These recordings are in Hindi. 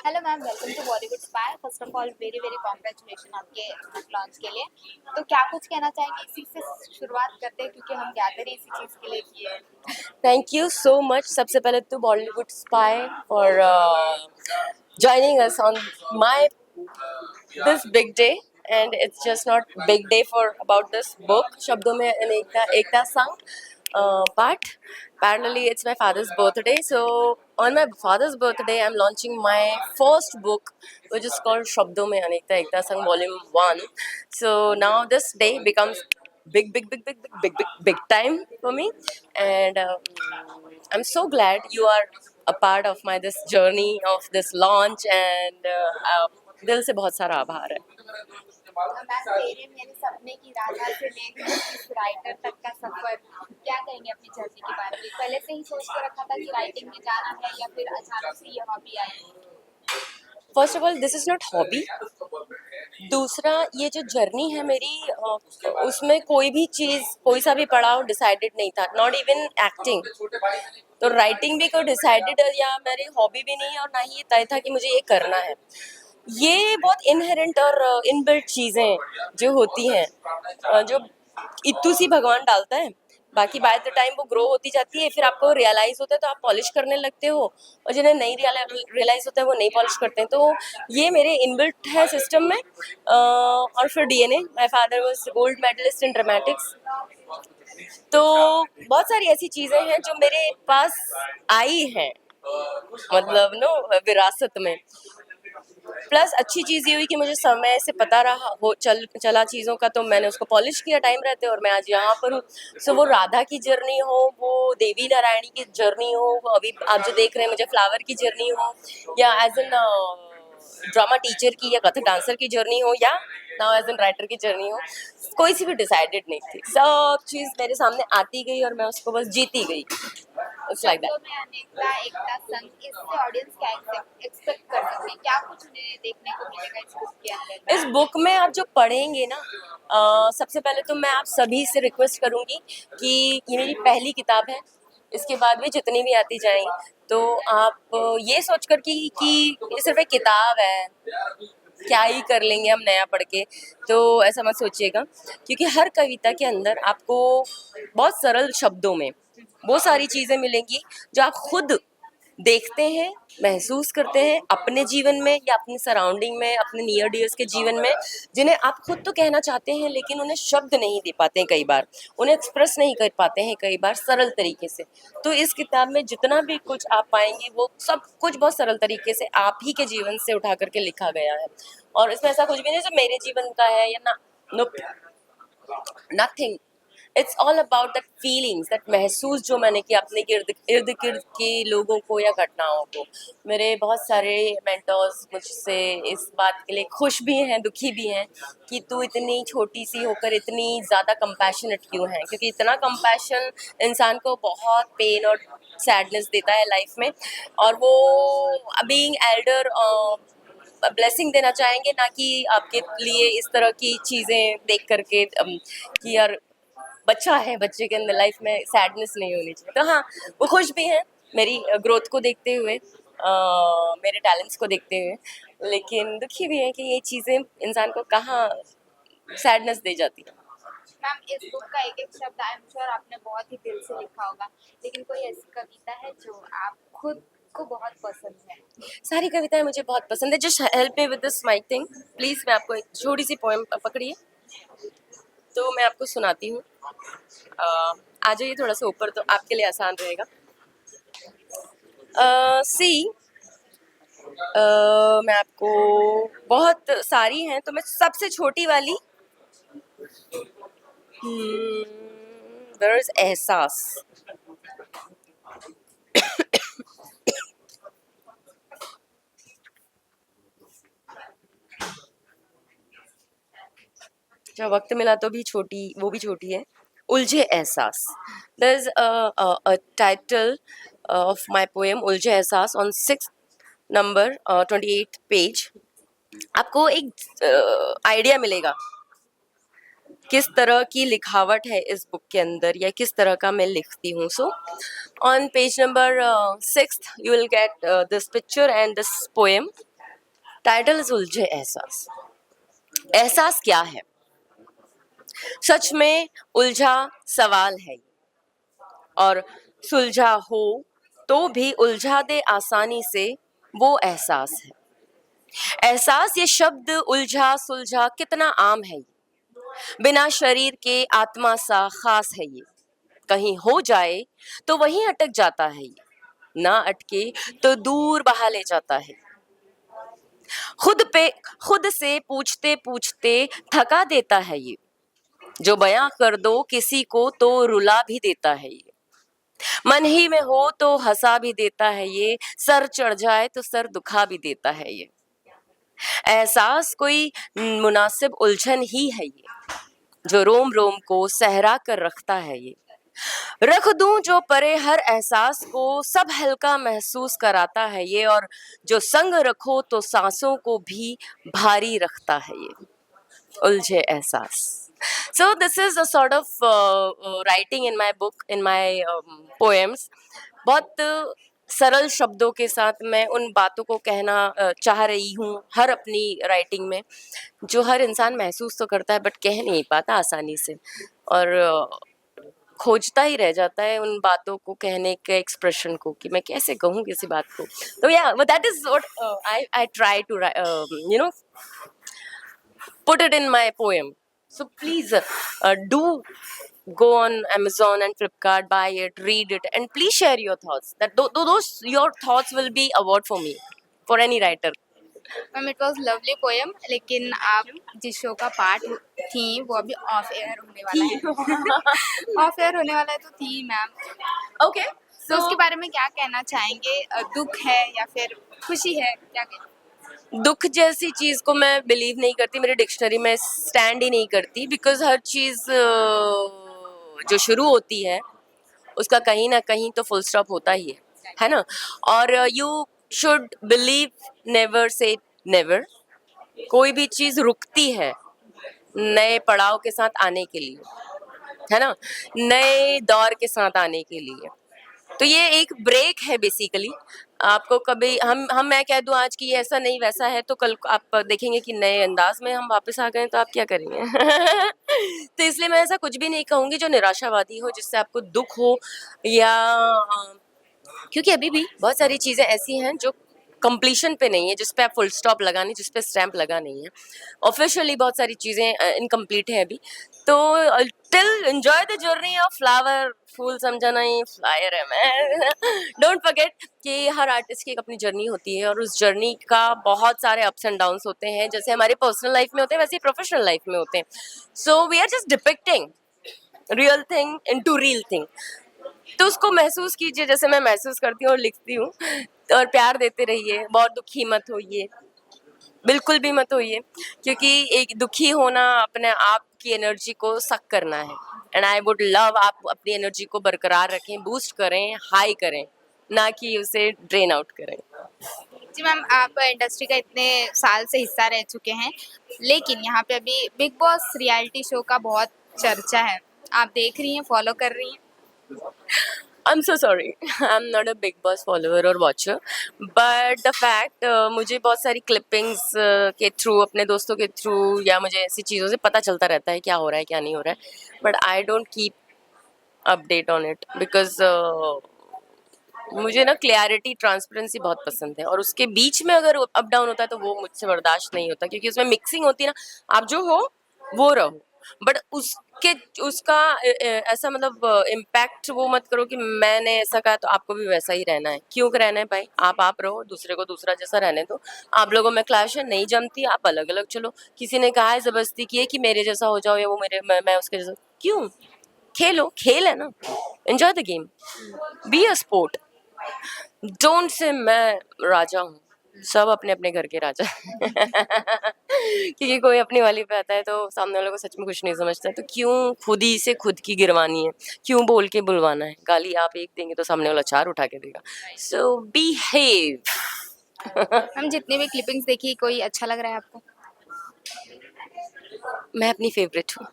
Hello ma'am, welcome to Bollywood spy. First of all very very congratulation आपके बुक लॉन्च के लिए। तो क्या कुछ कहना चाहेंगे, इसी से शुरुआत करते हैं क्योंकि हम गैदर ही इसी चीज़ के लिए किए हैं। Thank you so much. सबसे पहले तो Bollywood Spy for joining us on my this big day, and it's just not big day for about this book. शब्दों में अनेकता एकता संग. But parallelly, it's my father's birthday. So on my father's birthday, I'm launching my first book, which is called Shabdon Mein Anekta Ekta Sang Volume 1. So now this day becomes big time for me, and I'm so glad you are a part of my this journey of this launch, and दिल से बहुत सारा आभार है. मैम, तेरे मेरे सपने की राधा से लेकर इस राइटर तक का सफर, क्या कहेंगे अपनी जर्नी के बारे में? पहले से ही सोच के रखा था कि राइटिंग में जाना है या फिर अचानक से ये hobby I? First of all, this is not hobby. दूसरा, ये जो जर्नी है मेरी, उसमें कोई भी चीज़, कोई सा भी पड़ाव डिसाइडेड नहीं था. Not even acting. तो राइटिंग भी कोई डिसाइडेड या मेरी हॉबी भी नहीं है, और ना ही ये तय था कि मुझे ये करना है. ये बहुत इनहेरेंट और इनबिल्ट चीज़ें जो होती हैं, जो इत्तू सी भगवान डालता है. बाकी बाय द टाइम वो ग्रो होती जाती है, फिर आपको रियलाइज होता है तो आप पॉलिश करने लगते हो, और जिन्हें नहीं रियलाइज होता है वो नहीं पॉलिश करते हैं. तो ये मेरे इनबिल्ट है सिस्टम में. और फिर DNA. My father was gold medallist in dramatics. तो बहुत सारी ऐसी चीज़ें हैं जो मेरे पास आई हैं, मतलब नो विरासत में. प्लस अच्छी चीज़ ये हुई कि मुझे समय से पता रहा हो चला चीज़ों का, तो मैंने उसको पॉलिश किया टाइम रहते, और मैं आज यहाँ पर हूँ. सो वो राधा की जर्नी हो, वो देवी नारायणी की जर्नी हो, वो अभी आप जो देख रहे हैं मुझे फ्लावर की जर्नी हो, या एज एन ड्रामा टीचर की या कथक डांसर की जर्नी हो, या नाउ एज एन राइटर की जर्नी हो, कोई सी भी डिसाइडेड नहीं थी. सब चीज़ मेरे सामने आती गई और मैं उसको बस जीती गई. It's like that. शब्दों में अनेकता एकता संग, इससे ऑडियंस क्या एक्सपेक्ट कर सकते हैं? क्या कुछ उन्हें देखने को मिलेगा इस बुक के अंदर? इस बुक में आप जो पढ़ेंगे ना, सबसे पहले तो मैं आप सभी से रिक्वेस्ट करूँगी कि ये मेरी पहली किताब है. इसके बाद भी जितनी भी आती जाएंगी, तो आप ये सोच कर कि ये सिर्फ एक किताब है, क्या ही कर लेंगे हम नया पढ़ के, तो ऐसा मत सोचिएगा. क्योंकि हर कविता के अंदर आपको बहुत सरल शब्दों में वो सारी चीज़ें मिलेंगी जो आप खुद देखते हैं, महसूस करते हैं अपने जीवन में या अपनी सराउंडिंग में, अपने नियर डियर्स के जीवन में, जिन्हें आप खुद तो कहना चाहते हैं लेकिन उन्हें शब्द नहीं दे पाते हैं कई बार, उन्हें एक्सप्रेस नहीं कर पाते हैं कई बार सरल तरीके से. तो इस किताब में जितना भी कुछ आप पाएंगे वो सब कुछ बहुत सरल तरीके से आप ही के जीवन से उठा करके लिखा गया है. और इसमें ऐसा कुछ भी नहीं जो मेरे जीवन का है या ना. No, nothing. It's all about that feelings, that महसूस जो मैंने किया अपने इर्द गिर्द के लोगों को या घटनाओं को. मेरे बहुत सारे मेंटर्स मुझसे इस बात के लिए खुश भी हैं, दुखी भी हैं कि तू इतनी छोटी सी होकर इतनी ज़्यादा कंपैशनेट क्यों है. क्योंकि इतना कंपैशन इंसान को बहुत पेन और सैडनेस देता है लाइफ में. और वो बीइंग एल्डर ब्लेसिंग देना चाहेंगे, ना कि आपके लिए इस तरह की चीज़ें देख करके कि यार बच्चा है, बच्चे के अंदर लाइफ में सैडनेस नहीं होनी चाहिए. तो हाँ, वो खुश भी हैं मेरी ग्रोथ को देखते हुए, मेरे टैलेंट्स को देखते हुए, लेकिन दुखी भी हैं कि ये चीज़ें इंसान को कहाँ सैडनेस दे जाती है. मैम, इस बुक का एक एक शब्द आई एम श्योर आपने बहुत ही दिल से लिखा होगा, लेकिन कोई ऐसी कविता है जो आप खुद को बहुत पसंद है? सारी कविताएं मुझे बहुत पसंद है. Just help me with this mic thing please. मैं आपको एक छोटी सी पोएम पकड़िए तो मैं आपको सुनाती हूँ. आ जाइए थोड़ा सा ऊपर तो आपके लिए आसान रहेगा. सी, मैं आपको, बहुत सारी हैं तो मैं सबसे छोटी वाली, देयर इज एहसास. जब वक्त मिला तो भी छोटी, वो भी छोटी है. उलझे एहसास. There is a title of my poem उलझे एहसास ऑन 6 नंबर 28 पेज. आपको एक आइडिया मिलेगा किस तरह की लिखावट है इस बुक के अंदर या किस तरह का मैं लिखती हूँ. So on page number 6 you will get this picture and this poem. Title is उलझे एहसास। एहसास क्या है? सच में उलझा सवाल है ये, और सुलझा हो तो भी उलझा दे आसानी से वो एहसास है। एहसास ये शब्द उलझा सुलझा कितना आम है ये, बिना शरीर के आत्मा सा खास है ये। कहीं हो जाए तो वहीं अटक जाता है ये, ना अटके तो दूर बहा ले जाता है। खुद से पूछते पूछते थका देता है ये, जो बयां कर दो किसी को तो रुला भी देता है ये। मन ही में हो तो हंसा भी देता है ये, सर चढ़ जाए तो सर दुखा भी देता है ये। एहसास कोई मुनासिब उलझन ही है ये, जो रोम रोम को सहरा कर रखता है ये। रख दूं जो परे हर एहसास को, सब हल्का महसूस कराता है ये, और जो संग रखो तो सांसों को भी भारी रखता है ये। उलझे एहसास। So this is a sort of writing in my book, in my poems. बहुत सरल शब्दों के साथ मैं उन बातों को कहना चाह रही हूँ हर अपनी राइटिंग में, जो हर इंसान महसूस तो करता है बट कह नहीं पाता आसानी से, और खोजता ही रह जाता है उन बातों को कहने के एक्सप्रेशन को, कि मैं कैसे कहूँ किसी बात को। तो या that is what I try to you know put it in my poem. So please do go on Amazon and Flipkart, buy it, read it, and please share your thoughts. That those your thoughts will be award for me, for any writer. Ma'am it was lovely poem, लेकिन आप जिस शो का पार्ट थी वो अभी ऑफ एयर होने वाला है। ऑफ एयर होने वाला है तो थी मैम। Okay. तो उसके बारे में क्या कहना चाहेंगे? दुख है या फिर खुशी है, क्या कहना? दुख जैसी चीज को मैं बिलीव नहीं करती, मेरी डिक्शनरी में स्टैंड ही नहीं करती, बिकॉज हर चीज जो शुरू होती है उसका कहीं ना कहीं तो फुल स्टॉप होता ही है ना। और you should believe, never say never. कोई भी चीज रुकती है नए पड़ाव के साथ आने के लिए, है ना, नए दौर के साथ आने के लिए। तो ये एक ब्रेक है बेसिकली। आपको कभी हम मैं कह दूं आज कि ये ऐसा नहीं वैसा है, तो कल आप देखेंगे कि नए अंदाज में हम वापस आ गए, तो आप क्या करेंगे? तो इसलिए मैं ऐसा कुछ भी नहीं कहूंगी जो निराशावादी हो, जिससे आपको दुख हो, या क्योंकि अभी भी बहुत सारी चीज़ें ऐसी हैं जो कंप्लीशन पे नहीं है, जिस पे आप फुल स्टॉप लगा नहीं, जिस पे स्टैंप लगा नहीं है। ऑफिशियली बहुत सारी चीज़ें इनकम्प्लीट है अभी। तो till enjoy the journey of flower, फूल समझा नहीं, फ्लायर है मैं। डोंट फॉरगेट कि हर आर्टिस्ट की एक अपनी जर्नी होती है, और उस जर्नी का बहुत सारे अप्स एंड डाउन्स होते हैं, जैसे हमारे पर्सनल लाइफ में होते हैं वैसे ही प्रोफेशनल लाइफ में होते हैं। So we are just depicting real thing into real thing. तो उसको महसूस कीजिए जैसे मैं महसूस करती हूँ और लिखती हूँ, और प्यार देते रहिए, बहुत दुखी मत होइए, बिल्कुल भी मत होइए, क्योंकि एक दुखी होना अपने आप की एनर्जी को सक करना है। एंड आई वुड लव आप अपनी एनर्जी को बरकरार रखें, बूस्ट करें, हाई करें, ना कि उसे ड्रेन आउट करें। जी मैम, आप इंडस्ट्री का इतने साल से हिस्सा रह चुके हैं, लेकिन यहाँ पे अभी बिग बॉस रियलिटी शो का बहुत चर्चा है। आप देख रही हैं, फॉलो कर रही हैं? I'm so sorry. I'm not a Big Boss follower or watcher, but the fact मुझे बहुत सारी clippings के थ्रू, अपने दोस्तों के थ्रू, या मुझे ऐसी चीज़ों से पता चलता रहता है क्या हो रहा है क्या नहीं हो रहा है, but I don't keep update on it because मुझे ना क्लैरिटी, ट्रांसपेरेंसी बहुत पसंद है, और उसके बीच में अगर अप डाउन होता है तो वो मुझसे बर्दाश्त नहीं होता, क्योंकि उसमें मिक्सिंग होती है ना। आप जो हो वो रहो, बट उसका ऐसा मतलब इम्पैक्ट वो मत करो कि मैंने ऐसा कहा तो आपको भी वैसा ही रहना है। क्यों रहना है भाई? आप रहो, दूसरे को दूसरा जैसा रहने दो। आप लोगों में क्लैश है, नहीं जमती, आप अलग अलग चलो। किसी ने कहा है, जबरदस्ती की है कि मेरे जैसा हो जाओ, या वो मैं उसके जैसा, क्यों? खेलो, खेल है ना, enjoy the game, be a sport. Don't say मैं राजा हूँ, सब अपने अपने घर के राजा। क्योंकि कोई अपनी वाली पे आता है तो सामने वाले को सच में कुछ नहीं समझता है, तो क्यों खुद ही से खुद की गिरवानी है, क्यों बोल के बुलवाना है? गाली आप एक देंगे तो सामने वाला चार उठा के देगा। सो बिहेव। हम जितने भी क्लिपिंग्स देखी, कोई अच्छा लग रहा है आपको? मैं अपनी फेवरेट हूँ।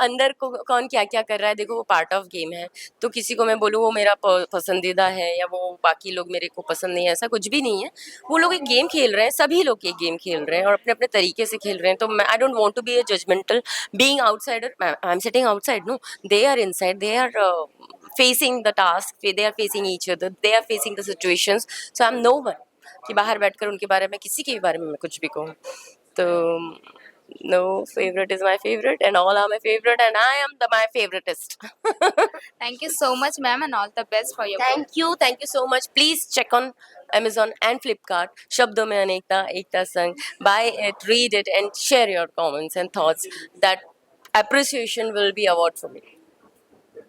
अंदर को कौन क्या क्या कर रहा है, देखो वो पार्ट ऑफ गेम है। तो किसी को मैं बोलूँ वो मेरा पसंदीदा है या वो बाकी लोग मेरे को पसंद नहीं है, ऐसा कुछ भी नहीं है। वो लोग एक गेम खेल रहे हैं, सभी लोग एक गेम खेल रहे हैं और अपने अपने तरीके से खेल रहे हैं। तो मैं I don't want to be a judgemental being outsider. I am sitting outside, no, they are inside, they are facing the task, they are facing each other, they are facing the situations, so I'm no one कि बाहर बैठकर उनके बारे में किसी के भी बारे में मैं कुछ भी कहूँ। तो no, favorite is my favorite and all are my favorite and I am the my favoritist. Thank you so much, ma'am, and all the best for your book. Thank you so much. Please check on Amazon and Flipkart. शब्दों में अनेकता एकता संग. Buy it, read it, and share your comments and thoughts. That appreciation will be award for me.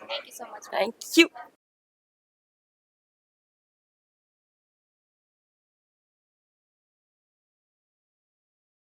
Thank you so much. Thank you.